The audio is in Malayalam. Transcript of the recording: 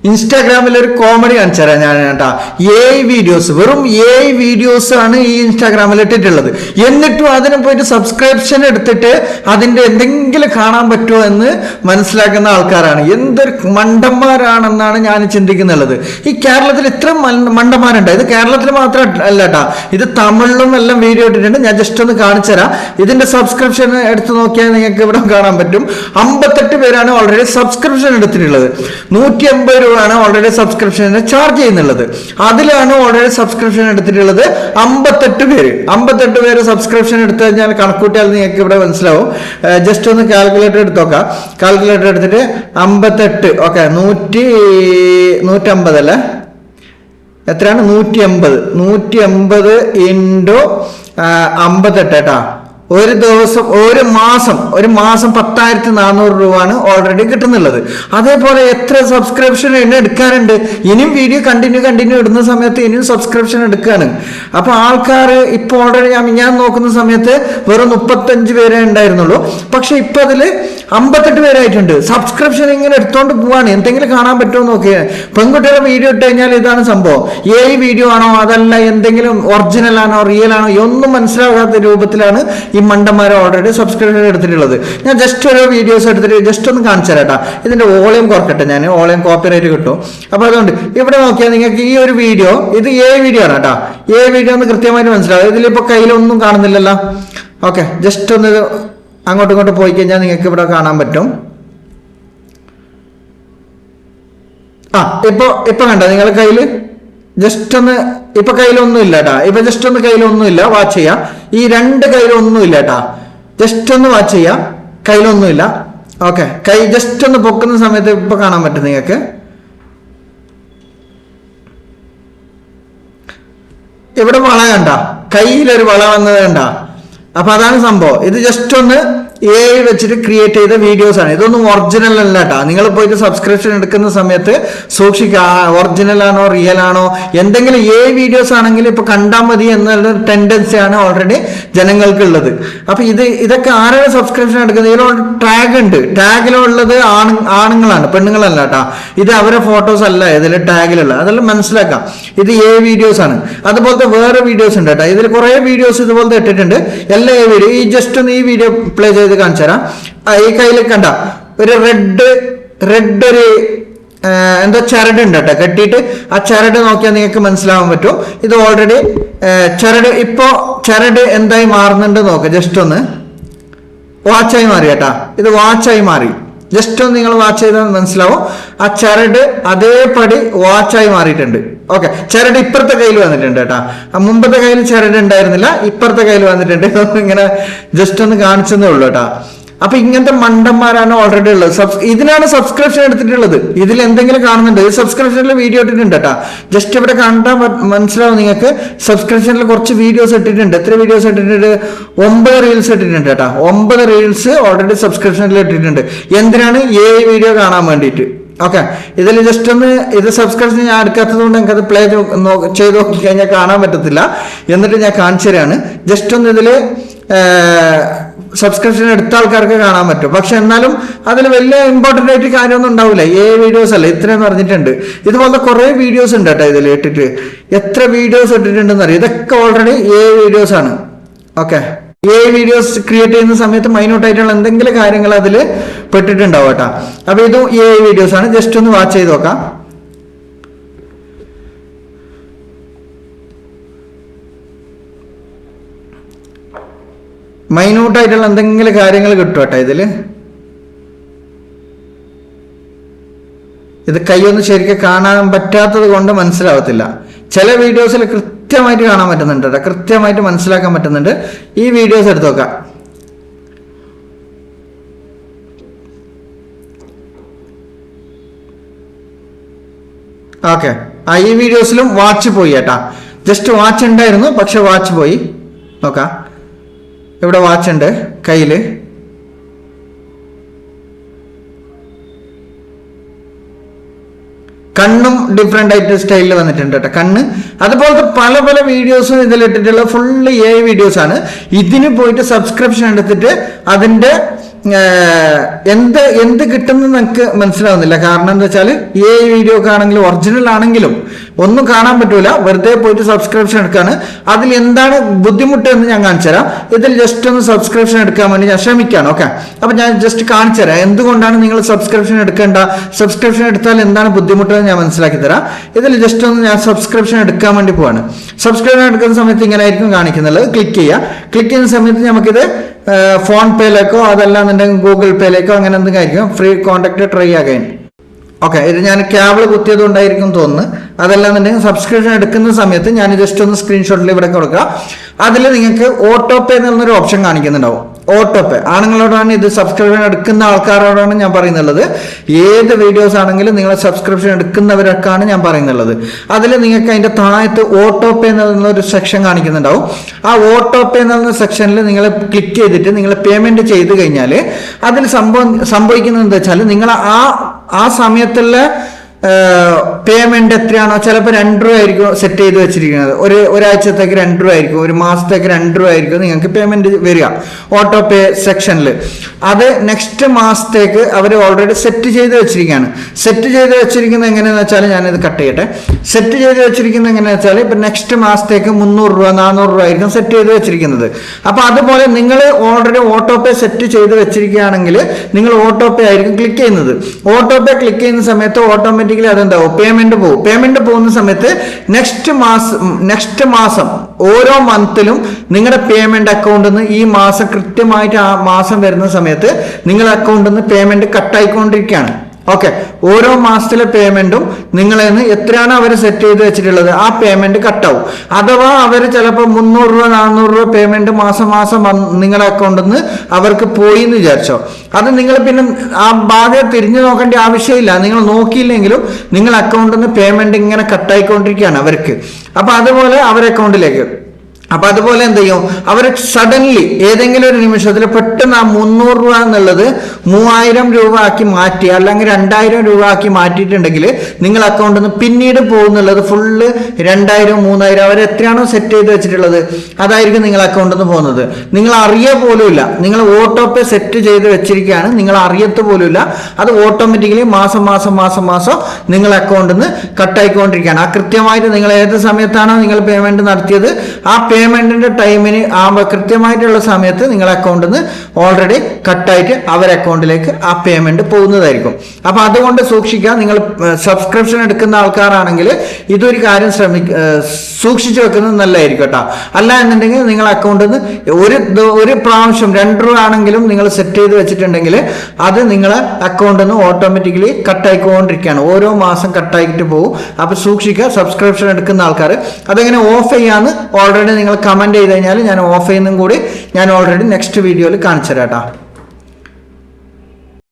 ഇൻസ്റ്റാഗ്രാമിൽ ഒരു കോമഡി കാണിച്ചു തരാം ഞാൻ കേട്ടാ. വെറും വീഡിയോസ് ആണ് ഈ ഇൻസ്റ്റാഗ്രാമിൽ ഇട്ടിട്ടുള്ളത്. എന്നിട്ടും അതിന് പോയിട്ട് സബ്സ്ക്രിപ്ഷൻ എടുത്തിട്ട് അതിന്റെ എന്തെങ്കിലും കാണാൻ പറ്റുമോ എന്ന് മനസ്സിലാക്കുന്ന ആൾക്കാരാണ്. എന്തൊരു മണ്ടന്മാരാണെന്നാണ് ഞാൻ ചിന്തിക്കുന്നുള്ളത്. ഈ കേരളത്തിൽ ഇത്ര മണ്ടന്മാരുണ്ട്. ഇത് കേരളത്തിൽ മാത്രം അല്ല കേട്ടാ, ഇത് തമിഴിലും എല്ലാം വീഡിയോ ഇട്ടിട്ടുണ്ട്. ഞാൻ ജസ്റ്റ് ഒന്ന് കാണിച്ചു തരാം. ഇതിന്റെ സബ്സ്ക്രിപ്ഷൻ എടുത്ത് നോക്കിയാൽ നിങ്ങൾക്ക് ഇവിടെ കാണാൻ പറ്റും. 58 പേരാണ് ഓൾറെഡി സബ്സ്ക്രിപ്ഷൻ എടുത്തിട്ടുള്ളത്. 150 രൂപയാണ് ഓൾറെഡി സബ്സ്ക്രിപ്ഷന് ചാർജ് ചെയ്യുന്നുള്ളത്. അതിലാണ് ഓൾറെഡി സബ്സ്ക്രിപ്ഷൻ എടുത്തിട്ടുള്ളത് 58 പേര് സബ്സ്ക്രിപ്ഷൻ എടുത്തു കഴിഞ്ഞാൽ കണക്കൂട്ടിയാൽ നിങ്ങൾക്ക് ഇവിടെ മനസ്സിലാവും. ജസ്റ്റ് ഒന്ന് കാൽക്കുലേറ്റർ എടുത്ത് നോക്കാം. കാൽക്കുലേറ്റർ എടുത്തിട്ട് 58 ഓക്കെ 150 അല്ലേ, എത്രയാണ് 150 ഇൻറ്റു 58 കേട്ടാ. ഒരു ദിവസം ഒരു മാസം 10,400 രൂപയാണ് ഓൾറെഡി കിട്ടുന്നുള്ളത്. അതേപോലെ എത്ര സബ്സ്ക്രിപ്ഷൻ ഇനി എടുക്കാനുണ്ട്. ഇനിയും വീഡിയോ കണ്ടിന്യൂ ഇടുന്ന സമയത്ത് ഇനിയും സബ്സ്ക്രിപ്ഷൻ എടുക്കാണ്. അപ്പൊ ആൾക്കാർ ഇപ്പൊ ഓൾറെഡി ഞാൻ നോക്കുന്ന സമയത്ത് വെറും 35 പേരേ ഉണ്ടായിരുന്നുള്ളൂ. പക്ഷെ ഇപ്പൊ അതില് 58 പേരായിട്ടുണ്ട്. സബ്സ്ക്രിപ്ഷൻ ഇങ്ങനെ എടുത്തോണ്ട് പോവാണ്. എന്തെങ്കിലും കാണാൻ പറ്റുമോ നോക്കിയാൽ. പെൺകുട്ടികളുടെ വീഡിയോ ഇട്ട് കഴിഞ്ഞാൽ ഇതാണ് സംഭവം. വീഡിയോ ആണോ അതല്ല എന്തെങ്കിലും ഒറിജിനൽ ആണോ റിയൽ ആണോ ഒന്നും മനസ്സിലാകാത്ത രൂപത്തിലാണ് ഈ മണ്ടന്മാരെ ഓൾറെഡി സബ്സ്ക്രിപ്ഷൻ എടുത്തിട്ടുള്ളത്. ഞാൻ ജസ്റ്റ് ഓരോ വീഡിയോസ് എടുത്തിട്ട് ജസ്റ്റ് ഒന്ന് കാണിച്ചു തരാട്ടാ. ഇതിന്റെ വോളിയം കുറക്കട്ടെ, ഞാൻ വോളിയം കോപ്പിറൈറ്റ് കിട്ടും. അപ്പൊ അതുകൊണ്ട് ഇവിടെ നോക്കിയാൽ നിങ്ങൾക്ക് ഈ ഒരു വീഡിയോ ഇത് വീഡിയോ ആണ് കേട്ടാ. വീഡിയോ ഒന്ന് കൃത്യമായിട്ട് മനസ്സിലാവും. ഇതിലിപ്പോ കയ്യിലൊന്നും കാണുന്നില്ലല്ലോ. ഓക്കെ, ജസ്റ്റ് ഒന്ന് അങ്ങോട്ടും ഇങ്ങോട്ടും പോയി കഴിഞ്ഞാൽ നിങ്ങൾക്ക് ഇവിടെ കാണാൻ പറ്റും. ഇപ്പൊ കണ്ടോ നിങ്ങൾ കയ്യില് ജസ്റ്റ് ഒന്ന് ഇപ്പൊ കയ്യിലൊന്നും ഇല്ല കേട്ടാ. ഇപ്പൊ ജസ്റ്റ് ഒന്ന് കയ്യിലൊന്നുമില്ല, വാച്ച് ചെയ്യാം. ഈ രണ്ട് കയ്യിലൊന്നുമില്ല കേട്ടാ. ജസ്റ്റ് ഒന്ന് വാച്ച് ചെയ്യാം, കയ്യിലൊന്നുമില്ല. ഓക്കെ, കൈ ജസ്റ്റ് ഒന്ന് പൊക്കുന്ന സമയത്ത് ഇപ്പൊ കാണാൻ പറ്റും നിങ്ങൾക്ക്. ഇവിടെ വള കണ്ട, കയ്യിലൊരു വള വന്നത് കണ്ട. അപ്പൊ അതാണ് സംഭവം. ഇത് ജസ്റ്റ് ഒന്ന് വെച്ചിട്ട് ക്രിയേറ്റ് ചെയ്ത വീഡിയോസ് ആണ്. ഇതൊന്നും ഒറിജിനൽ അല്ല കേട്ടാ. നിങ്ങൾ പോയിട്ട് സബ്സ്ക്രിപ്ഷൻ എടുക്കുന്ന സമയത്ത് സൂക്ഷിക്കുക, ഒറിജിനൽ ആണോ റിയൽ ആണോ. എന്തെങ്കിലും വീഡിയോസ് ആണെങ്കിൽ ഇപ്പൊ കണ്ടാൽ മതി എന്നുള്ള ടെൻഡൻസിയാണ് ഓൾറെഡി ജനങ്ങൾക്കുള്ളത്. അപ്പൊ ഇതൊക്കെ ആരാണ് സബ്സ്ക്രിപ്ഷൻ എടുക്കുന്നത്? ഇതിലുള്ള ടാഗ് ഉണ്ട്. ടാഗിലുള്ളത് ആണുങ്ങളാണ്, പെണ്ണുങ്ങളല്ല കേട്ടാ. ഇത് അവരെ ഫോട്ടോസ് അല്ല ഇതിൽ ടാഗിലുള്ള. അതെല്ലാം മനസ്സിലാക്കാം. ഇത് വീഡിയോസ് ആണ്. അതുപോലത്തെ വേറെ വീഡിയോസ് ഉണ്ട് കേട്ടാ. ഇതിൽ കുറെ വീഡിയോസ് ഇതുപോലത്തെ ഇട്ടിട്ടുണ്ട്. എല്ലാ വീഡിയോ ഈ ജസ്റ്റ് ഒന്ന് ഈ വീഡിയോ പ്ലേ ചെയ്ത് കാണിച്ചു തരാം. ഈ കയ്യിൽ കണ്ട ഒരു റെഡ് ഒരു എന്തോ ചരട് ഉണ്ട് കേട്ടോ കെട്ടിയിട്ട്. ആ ചരട് നോക്കിയാൽ നിങ്ങൾക്ക് മനസ്സിലാവാൻ പറ്റും. ഇത് ഓൾറെഡി ചരട് എന്തായി മാറുന്നുണ്ട് നോക്ക്. ജസ്റ്റ് ഒന്ന് വാച്ചായി മാറി കേട്ടാ. ഇത് വാച്ചായി മാറി. ജസ്റ്റ് ഒന്ന് നിങ്ങൾ വാച്ച് ചെയ്താൽ മനസ്സിലാവും. ആ ചരട് അതേപടി വാച്ചായി മാറിയിട്ടുണ്ട്. ഓക്കെ, ചരട് ഇപ്പുറത്തെ കയ്യിൽ വന്നിട്ടുണ്ട് കേട്ടാ. മുമ്പത്തെ കയ്യിൽ ചരട് ഉണ്ടായിരുന്നില്ല, ഇപ്പുറത്തെ കയ്യിൽ വന്നിട്ടുണ്ട്. ഇങ്ങനെ ജസ്റ്റ് ഒന്ന് കാണിച്ചതേ ഉള്ളൂ കേട്ടാ. അപ്പൊ ഇങ്ങനത്തെ മണ്ടന്മാരാണ് ഓൾറെഡി ഉള്ളത്. ഇതിനാണ് സബ്സ്ക്രിപ്ഷൻ എടുത്തിട്ടുള്ളത്. ഇതിൽ എന്തെങ്കിലും കാണുന്നുണ്ട്. ഈ സബ്സ്ക്രിപ്ഷനിൽ വീഡിയോ ഇട്ടിട്ടുണ്ട് കേട്ടാ. ജസ്റ്റ് ഇവിടെ കണ്ടാൽ മനസ്സിലാവും നിങ്ങൾക്ക്. സബ്സ്ക്രിപ്ഷനിൽ കുറച്ച് വീഡിയോസ് ഇട്ടിട്ടുണ്ട്. എത്ര വീഡിയോസ് ഇട്ടിട്ടുണ്ട്? 9 റീൽസ് ഇട്ടിട്ടുണ്ട് കേട്ടാ. 9 റീൽസ് ഓൾറെഡി സബ്സ്ക്രിപ്ഷനിൽ ഇട്ടിട്ടുണ്ട്. എന്തിനാണ്? വീഡിയോ കാണാൻ വേണ്ടിയിട്ട്. ഓക്കെ, ഇതിൽ ജസ്റ്റ് ഒന്ന് ഇത് സബ്സ്ക്രിപ്ഷൻ ഞാൻ എടുക്കാത്തത് കൊണ്ട് എനിക്കത് പ്ലേ ചെയ്ത് നോക്കി കഴിഞ്ഞാൽ കാണാൻ പറ്റത്തില്ല. എന്നിട്ട് ഞാൻ കാണിച്ചു തരാണ്. ജസ്റ്റ് ഒന്ന് ഇതില് സബ്സ്ക്രിപ്ഷൻ എടുത്ത ആൾക്കാർക്ക് കാണാൻ പറ്റും. പക്ഷെ എന്നാലും അതിൽ വലിയ ഇമ്പോർട്ടൻ്റ് ആയിട്ട് കാര്യമൊന്നും ഉണ്ടാവില്ല. വീഡിയോസ് അല്ല ഇത്രയെന്ന് പറഞ്ഞിട്ടുണ്ട്. ഇതുപോലത്തെ കുറെ വീഡിയോസ് ഉണ്ട് കേട്ടോ ഇതിൽ ഇട്ടിട്ട്. എത്ര വീഡിയോസ് ഇട്ടിട്ടുണ്ടെന്ന് അറിയാം. ഇതൊക്കെ ഓൾറെഡി വീഡിയോസ് ആണ്. ഓക്കെ, വീഡിയോസ് ക്രിയേറ്റ് ചെയ്യുന്ന സമയത്ത് മൈന്യൂട്ട് ആയിട്ടുള്ള എന്തെങ്കിലും കാര്യങ്ങൾ അതിൽ പെട്ടിട്ടുണ്ടാവും കേട്ടോ. അപ്പൊ ഇതും വീഡിയോസ് ആണ്. ജസ്റ്റ് ഒന്ന് വാച്ച് ചെയ്ത് നോക്കാം. മൈന്യൂട്ട് ആയിട്ടുള്ള എന്തെങ്കിലും കാര്യങ്ങൾ കിട്ടും കേട്ടോ ഇതില്. ഇത് കൈയൊന്നും ശരിക്കും കാണാൻ പറ്റാത്തത് കൊണ്ട് മനസ്സിലാവത്തില്ല. ചില വീഡിയോസിൽ കൃത്യമായിട്ട് കാണാൻ പറ്റുന്നുണ്ട് കേട്ടോ, കൃത്യമായിട്ട് മനസ്സിലാക്കാൻ പറ്റുന്നുണ്ട്. ഈ വീഡിയോസ് എടുത്ത് നോക്കാം. ഓക്കെ, ഈ വീഡിയോസിലും വാച്ച് പോയി കേട്ടാ. ജസ്റ്റ് വാച്ച് ഉണ്ടായിരുന്നു, പക്ഷെ വാച്ച് പോയി. നോക്കാം, ഇവിടെ വാച്ച് ഉണ്ട് കയ്യില്. കണ്ണും ഡിഫറെന്റ് ആയിട്ട് സ്റ്റൈലിൽ വന്നിട്ടുണ്ട് കേട്ടോ കണ്ണ്. അതുപോലത്തെ പല പല വീഡിയോസും ഇതിലിട്ടിട്ടുള്ള ഫുള്ള് വീഡിയോസ് ആണ്. ഇതിന് പോയിട്ട് സബ്സ്ക്രിപ്ഷൻ എടുത്തിട്ട് അതിന്റെ എന്ത് കിട്ടുമെന്ന് നമുക്ക് മനസ്സിലാവുന്നില്ല. കാരണം എന്താ വെച്ചാൽ ഈ വീഡിയോ ഒക്കെ ആണെങ്കിലും ഒറിജിനൽ ആണെങ്കിലും ഒന്നും കാണാൻ പറ്റൂല. വെറുതെ പോയിട്ട് സബ്സ്ക്രിപ്ഷൻ എടുക്കാണ്. അതിൽ എന്താണ് ബുദ്ധിമുട്ട് എന്ന് ഞാൻ കാണിച്ചു തരാം. ഇതിൽ ജസ്റ്റ് ഒന്ന് സബ്സ്ക്രിപ്ഷൻ എടുക്കാൻ വേണ്ടി ഞാൻ ശ്രമിക്കുകയാണ്. ഓക്കെ, അപ്പൊ ഞാൻ ജസ്റ്റ് കാണിച്ചു തരാം എന്തുകൊണ്ടാണ് നിങ്ങൾ സബ്സ്ക്രിപ്ഷൻ എടുക്കേണ്ട, സബ്സ്ക്രിപ്ഷൻ എടുത്താൽ എന്താണ് ബുദ്ധിമുട്ട് എന്ന് ഞാൻ മനസ്സിലാക്കി തരാം. ഇതിൽ ജസ്റ്റ് ഒന്ന് ഞാൻ സബ്സ്ക്രിപ്ഷൻ എടുക്കാൻ വേണ്ടി പോവാണ്. സബ്സ്ക്രിപ്ഷൻ എടുക്കുന്ന സമയത്ത് ഇങ്ങനെ ആയിരിക്കും കാണിക്കുന്നുള്ളത്. ക്ലിക്ക് ചെയ്യുന്ന സമയത്ത് നമുക്കിത് ഫോൺ പേയിലേക്കോ അതല്ലാന്നുണ്ടെങ്കിൽ ഗൂഗിൾ പേയിലേക്കോ അങ്ങനെ എന്തെങ്കിലും ആയിരിക്കും. ഫ്രീ കോൺടാക്ട് ട്രൈ ആകാൻ. ഓക്കെ, ഇത് ഞാൻ കേബിൾ കുത്തിയത് കൊണ്ടായിരിക്കും തോന്നുന്നു. അതല്ലാന്നുണ്ടെങ്കിൽ സബ്സ്ക്രിപ്ഷൻ എടുക്കുന്ന സമയത്ത് ഞാൻ ജസ്റ്റ് ഒന്ന് സ്ക്രീൻഷോട്ടിൽ ഇവിടെ കൊടുക്കുക. അതിൽ നിങ്ങൾക്ക് ഓട്ടോ പേ എന്നുള്ളൊരു ഓപ്ഷൻ കാണിക്കുന്നുണ്ടാവും. ഓട്ടോ പേ ആണുങ്ങളോടാണ് ഇത്, സബ്സ്ക്രിപ്ഷൻ എടുക്കുന്ന ആൾക്കാരോടാണ് ഞാൻ പറയുന്നുള്ളത്. ഏത് വീഡിയോസ് ആണെങ്കിലും നിങ്ങൾ സബ്സ്ക്രിപ്ഷൻ എടുക്കുന്നവരൊക്കെയാണ് ഞാൻ പറയുന്നുള്ളത്. അതിൽ നിങ്ങൾക്ക് അതിന്റെ താഴത്ത് ഓട്ടോ പേ എന്നുള്ളൊരു സെക്ഷൻ കാണിക്കുന്നുണ്ടാവും. ആ ഓട്ടോ പേ എന്നുള്ള സെക്ഷനിൽ നിങ്ങൾ ക്ലിക്ക് ചെയ്തിട്ട് നിങ്ങൾ പേയ്മെന്റ് ചെയ്ത് കഴിഞ്ഞാൽ അതിൽ സംഭവിക്കുന്നത് എന്താ വെച്ചാൽ നിങ്ങൾ ആ സമയത്തുള്ള പേയ്മെന്റ് എത്രയാണോ, ചിലപ്പോൾ 2 രൂപ ആയിരിക്കും സെറ്റ് ചെയ്ത് വെച്ചിരിക്കുന്നത്. ഒരാഴ്ചത്തേക്ക് 2 രൂപ ആയിരിക്കും, ഒരു മാസത്തേക്ക് 2 രൂപ ആയിരിക്കും നിങ്ങൾക്ക് പേയ്മെന്റ് വരിക ഓട്ടോ പേ സെക്ഷനിൽ. അത് നെക്സ്റ്റ് മാസത്തേക്ക് അവർ ഓൾറെഡി സെറ്റ് ചെയ്ത് വെച്ചിരിക്കുകയാണ്. സെറ്റ് ചെയ്ത് വെച്ചിരിക്കുന്നത് എങ്ങനെയാണെന്ന് വെച്ചാൽ ഞാനിത് കട്ട് ചെയ്യട്ടെ. സെറ്റ് ചെയ്ത് വെച്ചിരിക്കുന്നത് എങ്ങനെയാണെന്ന് വെച്ചാൽ ഇപ്പം നെക്സ്റ്റ് മാസത്തേക്ക് 300 രൂപ 400 രൂപ ആയിരിക്കും സെറ്റ് ചെയ്ത് വെച്ചിരിക്കുന്നത്. അപ്പൊ അതുപോലെ നിങ്ങൾ ഓൾറെഡി ഓട്ടോ പേ സെറ്റ് ചെയ്ത് വെച്ചിരിക്കുകയാണെങ്കിൽ നിങ്ങൾ ഓട്ടോ പേ ആയിരിക്കും ക്ലിക്ക് ചെയ്യുന്നത്. ഓട്ടോ പേ ക്ലിക്ക് ചെയ്യുന്ന സമയത്ത് ഓട്ടോമാറ്റിക് അതെന്താവും, പേയ്മെന്റ് പോകും. പേയ്മെന്റ് പോകുന്ന സമയത്ത് നെക്സ്റ്റ് മാസം ഓരോ മന്തിലും നിങ്ങളുടെ പേയ്മെന്റ് അക്കൗണ്ടിൽ നിന്ന് ഈ മാസം കൃത്യമായിട്ട് ആ മാസം വരുന്ന സമയത്ത് നിങ്ങളുടെ അക്കൗണ്ടിൽ നിന്ന് പേയ്മെന്റ് കട്ടായിക്കൊണ്ടിരിക്കുകയാണ്. ഓക്കെ, ഓരോ മാസത്തിലെ പേയ്മെന്റും നിങ്ങളിൽ നിന്ന് എത്രയാണ് അവർ സെറ്റ് ചെയ്ത് വെച്ചിട്ടുള്ളത് ആ പേയ്മെന്റ് കട്ടാവും. അഥവാ അവർ ചിലപ്പോൾ 300 രൂപ 400 രൂപ പേയ്മെന്റ് മാസം നിങ്ങളുടെ അക്കൗണ്ടിൽ നിന്ന് അവർക്ക് പോയി എന്ന് വിചാരിച്ചോ, അത് നിങ്ങൾ പിന്നെ ആ ഭാഗം തിരിഞ്ഞു നോക്കേണ്ട ആവശ്യമില്ല. നിങ്ങൾ നോക്കിയില്ലെങ്കിലും നിങ്ങൾ അക്കൗണ്ടിൽ നിന്ന് പേയ്മെന്റ് ഇങ്ങനെ കട്ടായിക്കൊണ്ടിരിക്കുകയാണ് അവർക്ക്. അപ്പൊ അതുപോലെ അവരുടെ അക്കൗണ്ടിലേക്ക് അപ്പൊ അതുപോലെ എന്ത് ചെയ്യും, അവർ സഡൻലി ഏതെങ്കിലും ഒരു നിമിഷത്തിൽ പെട്ടെന്ന് ആ 300 രൂപ എന്നുള്ളത് 3000 രൂപ ആക്കി മാറ്റി, അല്ലെങ്കിൽ 2000 രൂപ ആക്കി മാറ്റിയിട്ടുണ്ടെങ്കിൽ നിങ്ങൾ അക്കൗണ്ടിൽ നിന്ന് പിന്നീട് പോകുന്നുള്ളത് ഫുള്ള് 2000 3000 അവർ എത്രയാണോ സെറ്റ് ചെയ്ത് വെച്ചിട്ടുള്ളത് അതായിരിക്കും നിങ്ങൾ അക്കൗണ്ടിൽ നിന്ന് പോകുന്നത്. നിങ്ങൾ അറിയ പോലുമില്ല, നിങ്ങൾ ഓട്ടോ പേ സെറ്റ് ചെയ്ത് വെച്ചിരിക്കുകയാണ്, നിങ്ങൾ അറിയത്ത് പോലുമില്ല. അത് ഓട്ടോമാറ്റിക്കലി മാസം നിങ്ങൾ അക്കൗണ്ടിൽ നിന്ന് കട്ടായിക്കൊണ്ടിരിക്കുകയാണ്. ആ കൃത്യമായിട്ട് നിങ്ങൾ ഏത് സമയത്താണോ നിങ്ങൾ പേയ്മെന്റ് നടത്തിയത് ആ പേയ്മെന്റിന്റെ ടൈമിന് കൃത്യമായിട്ടുള്ള സമയത്ത് നിങ്ങളുടെ അക്കൗണ്ടിൽ നിന്ന് ഓൾറെഡി കട്ടായിട്ട് അവരുടെ അക്കൗണ്ടിലേക്ക് ആ പേയ്മെന്റ് പോകുന്നതായിരിക്കും. അപ്പൊ അതുകൊണ്ട് സൂക്ഷിക്കുക. നിങ്ങൾ സബ്സ്ക്രിപ്ഷൻ എടുക്കുന്ന ആൾക്കാരാണെങ്കിൽ ഇതൊരു കാര്യം സൂക്ഷിച്ചു വെക്കുന്നത് നല്ലതായിരിക്കും കേട്ടോ. അല്ല എന്നുണ്ടെങ്കിൽ നിങ്ങൾ അക്കൗണ്ടിൽ നിന്ന് ഒരു പ്രാവശ്യം 2 രൂപ ആണെങ്കിലും നിങ്ങൾ സെറ്റ് ചെയ്ത് വെച്ചിട്ടുണ്ടെങ്കിൽ അത് നിങ്ങളെ അക്കൗണ്ടിൽ നിന്ന് ഓട്ടോമാറ്റിക്കലി കട്ടായിക്കൊണ്ടിരിക്കുകയാണ്. ഓരോ മാസം കട്ടായിട്ട് പോകും. അപ്പൊ സൂക്ഷിക്കുക സബ്സ്ക്രിപ്ഷൻ എടുക്കുന്ന ആൾക്കാർ. അതെങ്ങനെ ഓഫ് ചെയ്യാന്ന് ഓൾറെഡി നിങ്ങൾ കമന്റ് ചെയ്ത് കഴിഞ്ഞാൽ ഞാൻ ഓഫ് ചെയ്യുന്നതും കൂടി ഞാൻ ഓൾറെഡി നെക്സ്റ്റ് വീഡിയോയിൽ കാണിച്ചു തരാം കേട്ടോ.